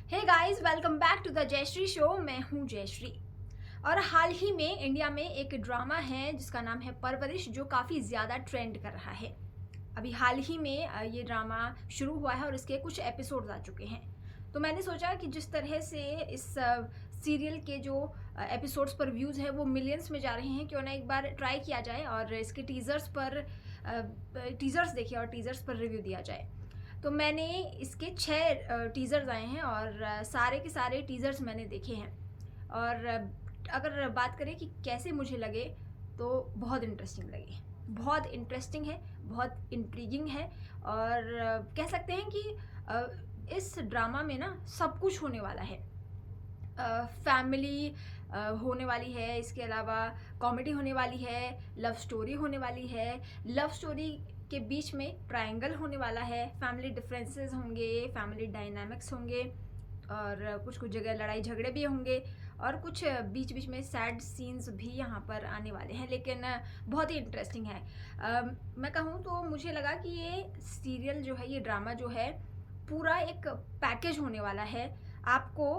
Hey guys, welcome back to the Jayshree show. मैं हूँ जयश्री। और हाल ही में इंडिया में एक ड्रामा है जिसका नाम है परवरिश, जो काफ़ी ज़्यादा ट्रेंड कर रहा है। अभी हाल ही में ये ड्रामा शुरू हुआ है और इसके कुछ एपिसोड्स आ चुके हैं। तो मैंने सोचा कि जिस तरह से इस सीरियल के जो एपिसोड्स पर व्यूज़ है वो मिलियंस में जा रहे हैं, क्यों ना एक बार ट्राई किया जाए और इसके टीज़र्स देखिए और टीज़र्स पर रिव्यू दिया जाए। तो मैंने इसके 6 टीज़र्स आए हैं और सारे के सारे टीज़र्स मैंने देखे हैं। और अगर बात करें कि कैसे मुझे लगे, तो बहुत इंटरेस्टिंग लगे। बहुत इंटरेस्टिंग है, बहुत इंट्रीगिंग है। और कह सकते हैं कि इस ड्रामा में ना सब कुछ होने वाला है। फैमिली होने वाली है, इसके अलावा कॉमेडी होने वाली है, लव स्टोरी होने वाली है, लव स्टोरी के बीच में ट्रायंगल होने वाला है, फैमिली डिफरेंसेस होंगे, फैमिली डायनामिक्स होंगे, और कुछ कुछ जगह लड़ाई झगड़े भी होंगे, और कुछ बीच बीच में सैड सीन्स भी यहाँ पर आने वाले हैं। लेकिन बहुत ही इंटरेस्टिंग है। मैं कहूँ तो मुझे लगा कि ये सीरियल जो है, ये ड्रामा जो है, पूरा एक पैकेज होने वाला है। आपको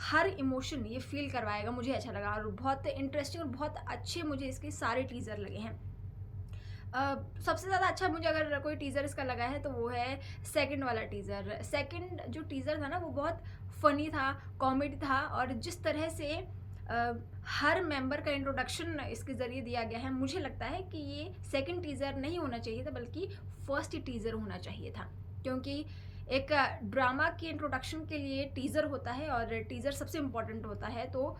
हर इमोशन ये फील करवाएगा। मुझे अच्छा लगा और बहुत इंटरेस्टिंग और बहुत अच्छे मुझे इसके सारे टीज़र लगे हैं। सबसे ज़्यादा अच्छा मुझे अगर कोई टीज़र इसका लगा है तो वो है सेकंड वाला टीज़र। सेकंड जो टीज़र था ना, वो बहुत फ़नी था, कॉमेडी था, और जिस तरह से हर मेंबर का इंट्रोडक्शन इसके ज़रिए दिया गया है, मुझे लगता है कि ये सेकंड टीज़र नहीं होना चाहिए था, बल्कि फर्स्ट ही टीज़र होना चाहिए था। क्योंकि एक ड्रामा के इंट्रोडक्शन के लिए टीज़र होता है और टीज़र सबसे इम्पॉर्टेंट होता है। तो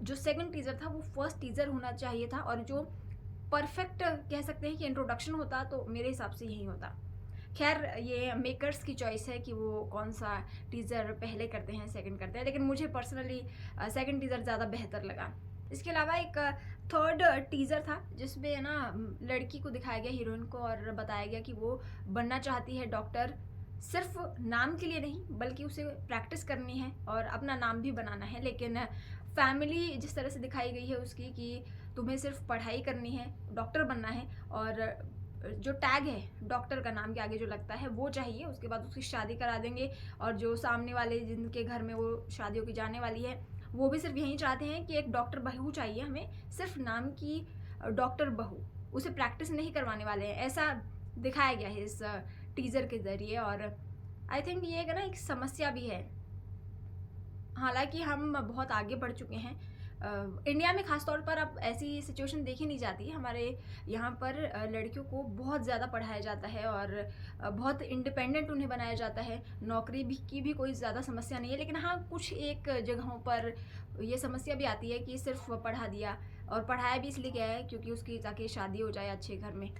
जो सेकंड टीज़र था वो फर्स्ट टीज़र होना चाहिए था, और जो परफेक्ट कह सकते हैं कि इंट्रोडक्शन होता तो मेरे हिसाब से यही होता। खैर, ये मेकर्स की चॉइस है कि वो कौन सा टीज़र पहले करते हैं, सेकंड करते हैं, लेकिन मुझे पर्सनली सेकंड टीज़र ज़्यादा बेहतर लगा। इसके अलावा एक थर्ड टीज़र था जिसमें ना लड़की को दिखाया गया, हीरोइन को, और बताया गया कि वो बनना चाहती है डॉक्टर, सिर्फ नाम के लिए नहीं बल्कि उसे प्रैक्टिस करनी है और अपना नाम भी बनाना है। लेकिन फैमिली जिस तरह से दिखाई गई है उसकी, कि तुम्हें सिर्फ पढ़ाई करनी है, डॉक्टर बनना है, और जो टैग है डॉक्टर का नाम के आगे जो लगता है वो चाहिए, उसके बाद उसकी शादी करा देंगे। और जो सामने वाले जिनके घर में वो शादियों की जाने वाली है, वो भी सिर्फ यही चाहते हैं कि एक डॉक्टर बहू चाहिए हमें, सिर्फ नाम की डॉक्टर बहू, उसे प्रैक्टिस नहीं करवाने वाले हैं। ऐसा दिखाया गया है इस टीज़र के ज़रिए। और आई थिंक ये ना एक समस्या भी है। हालांकि हम बहुत आगे बढ़ चुके हैं इंडिया में, ख़ासतौर पर अब ऐसी सिचुएशन देखी नहीं जाती। हमारे यहाँ पर लड़कियों को बहुत ज़्यादा पढ़ाया जाता है और बहुत इंडिपेंडेंट उन्हें बनाया जाता है। नौकरी भी की भी कोई ज़्यादा समस्या नहीं है। लेकिन हाँ, कुछ एक जगहों पर ये समस्या भी आती है कि सिर्फ पढ़ा दिया, और पढ़ाया भी इसलिए गया है क्योंकि उसकी ताकि शादी हो जाए अच्छे घर में।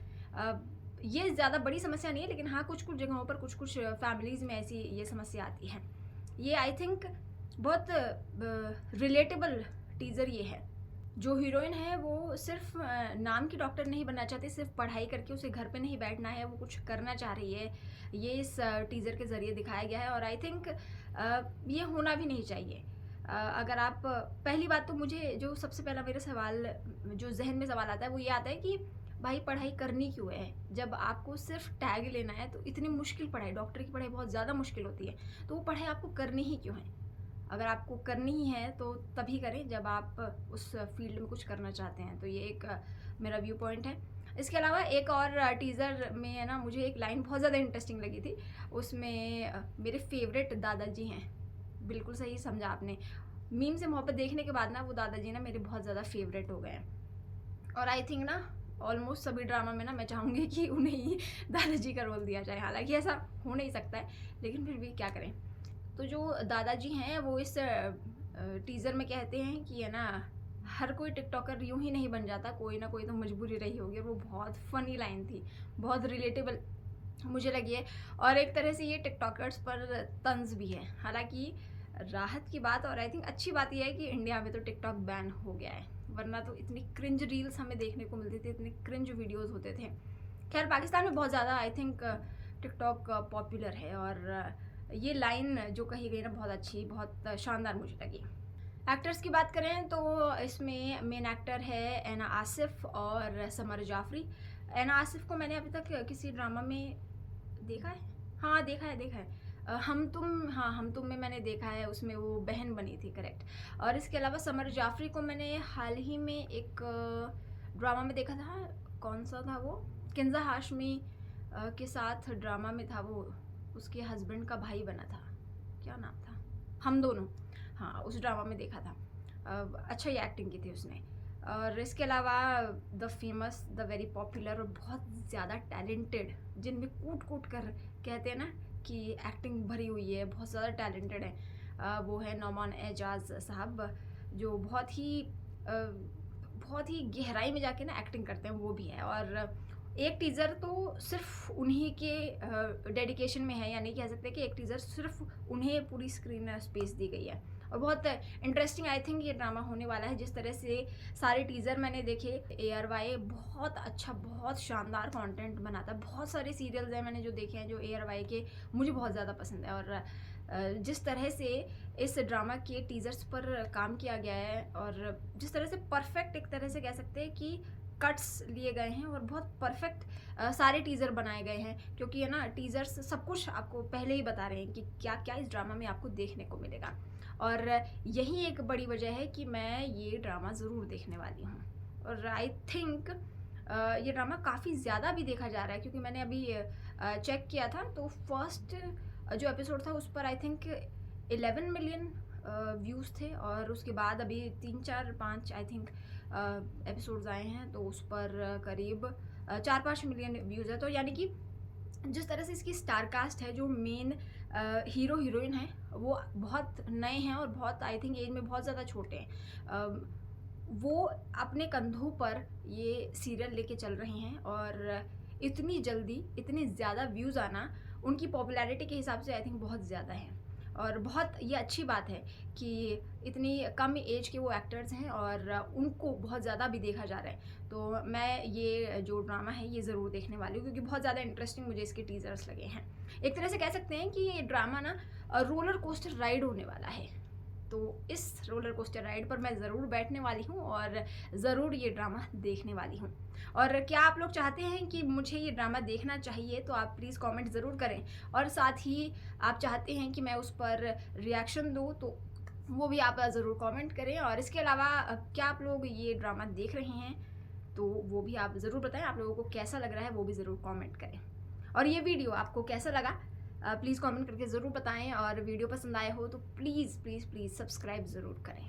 ये ज़्यादा बड़ी समस्या नहीं है, लेकिन हाँ, कुछ कुछ जगहों पर, कुछ कुछ फैमिलीज़ में ऐसी ये समस्या आती है। ये आई थिंक बहुत रिलेटेबल टीज़र ये है। जो हीरोइन है वो सिर्फ नाम की डॉक्टर नहीं बनना चाहती, सिर्फ पढ़ाई करके उसे घर पे नहीं बैठना है, वो कुछ करना चाह रही है। ये इस टीज़र के ज़रिए दिखाया गया है, और आई थिंक ये होना भी नहीं चाहिए। अगर आप, पहली बात तो मुझे जो सबसे पहला मेरा सवाल जो जहन में सवाल आता है वो ये आता है कि भाई पढ़ाई करनी क्यों है? जब आपको सिर्फ टैग लेना है तो इतनी मुश्किल पढ़ाई, डॉक्टर की पढ़ाई बहुत ज़्यादा मुश्किल होती है, तो वो पढ़ाई आपको करनी ही क्यों है? अगर आपको करनी ही है तो तभी करें जब आप उस फील्ड में कुछ करना चाहते हैं। तो ये एक मेरा व्यू पॉइंट है। इसके अलावा एक और टीज़र में है ना, मुझे एक लाइन बहुत ज़्यादा इंटरेस्टिंग लगी थी। उसमें मेरे फेवरेट दादाजी हैं, बिल्कुल सही समझा आपने। मीम से मोहब्बत देखने के बाद ना वो दादाजी ना मेरे बहुत ज़्यादा फेवरेट हो गए हैं। और आई थिंक ना ऑलमोस्ट सभी ड्रामा में ना मैं चाहूँगी कि उन्हें ही दादाजी का रोल दिया जाए। हालांकि ऐसा हो नहीं सकता है, लेकिन फिर भी क्या करें। तो जो दादाजी हैं वो इस टीज़र में कहते हैं कि है ना, हर कोई टिकटॉकर यूं ही नहीं बन जाता, कोई ना कोई तो मजबूरी रही होगी। और वो बहुत फ़नी लाइन थी, बहुत रिलेटेबल मुझे लगी है, और एक तरह से ये टिकटॉकर्स पर तंज भी है। हालांकि राहत की बात और आई थिंक अच्छी बात यह है कि इंडिया में तो टिकटॉक बैन हो गया है, वरना तो इतनी क्रिंज रील्स हमें देखने को मिलती थी, इतने क्रिंज वीडियोज़ होते थे। खैर, पाकिस्तान में बहुत ज़्यादा आई थिंक टिकटॉक पॉपुलर है, और ये लाइन जो कही गई ना बहुत अच्छी, बहुत शानदार मुझे लगी। एक्टर्स की बात करें तो इसमें मेन एक्टर है ऐना आसिफ और समर जाफरी। ऐना आसिफ को मैंने अभी तक किसी ड्रामा में देखा है, हाँ देखा है। हम तुम में मैंने देखा है, उसमें वो बहन बनी थी, करेक्ट। और इसके अलावा समर जाफरी को मैंने हाल ही में एक ड्रामा में देखा था, कौन सा था वो, किंजा हाशमी के साथ ड्रामा में था वो, उसके हस्बैंड का भाई बना था, क्या नाम था, हम दोनों, हाँ उस ड्रामा में देखा था। अच्छा ही एक्टिंग की थी उसने। और इसके अलावा the famous, the very popular और बहुत ज़्यादा टैलेंटेड, जिनमें कूट कूट कर कहते हैं ना कि एक्टिंग भरी हुई है, बहुत ज़्यादा टैलेंटेड है, वो है नौमान एजाज साहब, जो बहुत ही गहराई में जाके ना एक्टिंग करते हैं, वो भी है। और एक टीज़र तो सिर्फ उन्हीं के डेडिकेशन में है, यानी कह सकते हैं कि एक टीज़र सिर्फ उन्हें पूरी स्क्रीन स्पेस दी गई है। और बहुत इंटरेस्टिंग आई थिंक ये ड्रामा होने वाला है। जिस तरह से सारे टीज़र मैंने देखे, ARY बहुत अच्छा, बहुत शानदार कंटेंट बनाता है। बहुत सारे सीरियल्स हैं मैंने जो देखे हैं जो ARY के, मुझे बहुत ज़्यादा पसंद है। और जिस तरह से इस ड्रामा के टीज़र्स पर काम किया गया है, और जिस तरह से परफेक्ट, एक तरह से कह सकते हैं कि कट्स लिए गए हैं और बहुत परफेक्ट सारे टीज़र बनाए गए हैं, क्योंकि है ना टीज़र्स सब कुछ आपको पहले ही बता रहे हैं कि क्या क्या इस ड्रामा में आपको देखने को मिलेगा। और यही एक बड़ी वजह है कि मैं ये ड्रामा ज़रूर देखने वाली हूँ। और आई थिंक ये ड्रामा काफ़ी ज़्यादा भी देखा जा रहा है, क्योंकि मैंने अभी चेक किया था तो फर्स्ट जो एपिसोड था उस पर आई थिंक 11 मिलियन व्यूज़ थे, और उसके बाद अभी 3-4-5 आई थिंक एपिसोड्स आए हैं, तो उस पर करीब 4-5 मिलियन व्यूज़ है। तो यानी कि जिस तरह से इसकी स्टार कास्ट है, जो मेन हीरो हीरोइन है वो बहुत नए हैं और बहुत आई थिंक एज में बहुत ज़्यादा छोटे हैं, वो अपने कंधों पर ये सीरियल लेके चल रहे हैं। और इतनी जल्दी इतने ज़्यादा व्यूज़ आना उनकी पॉपुलैरिटी के हिसाब से आई थिंक बहुत ज़्यादा है, और बहुत ये अच्छी बात है कि इतनी कम एज के वो एक्टर्स हैं और उनको बहुत ज़्यादा भी देखा जा रहा है। तो मैं ये जो ड्रामा है ये ज़रूर देखने वाली हूँ, क्योंकि बहुत ज़्यादा इंटरेस्टिंग मुझे इसके टीज़र्स लगे हैं। एक तरह से कह सकते हैं कि ये ड्रामा ना रोलर कोस्टर राइड होने वाला है, तो इस रोलर कोस्टर राइड पर मैं ज़रूर बैठने वाली हूँ और ज़रूर ये ड्रामा देखने वाली हूँ। और क्या आप लोग चाहते हैं कि मुझे ये ड्रामा देखना चाहिए, तो आप प्लीज़ कमेंट ज़रूर करें। और साथ ही आप चाहते हैं कि मैं उस पर रिएक्शन दूँ, तो वो भी आप ज़रूर कमेंट करें। और इसके अलावा क्या आप लोग ये ड्रामा देख रहे हैं, तो वो भी आप ज़रूर बताएं। आप लोगों को कैसा लग रहा है वो भी ज़रूर कमेंट करें। और ये वीडियो आपको कैसा लगा प्लीज़ कमेंट करके ज़रूर बताएं। और वीडियो पसंद आए हो तो प्लीज़ प्लीज़ प्लीज़ सब्सक्राइब ज़रूर करें।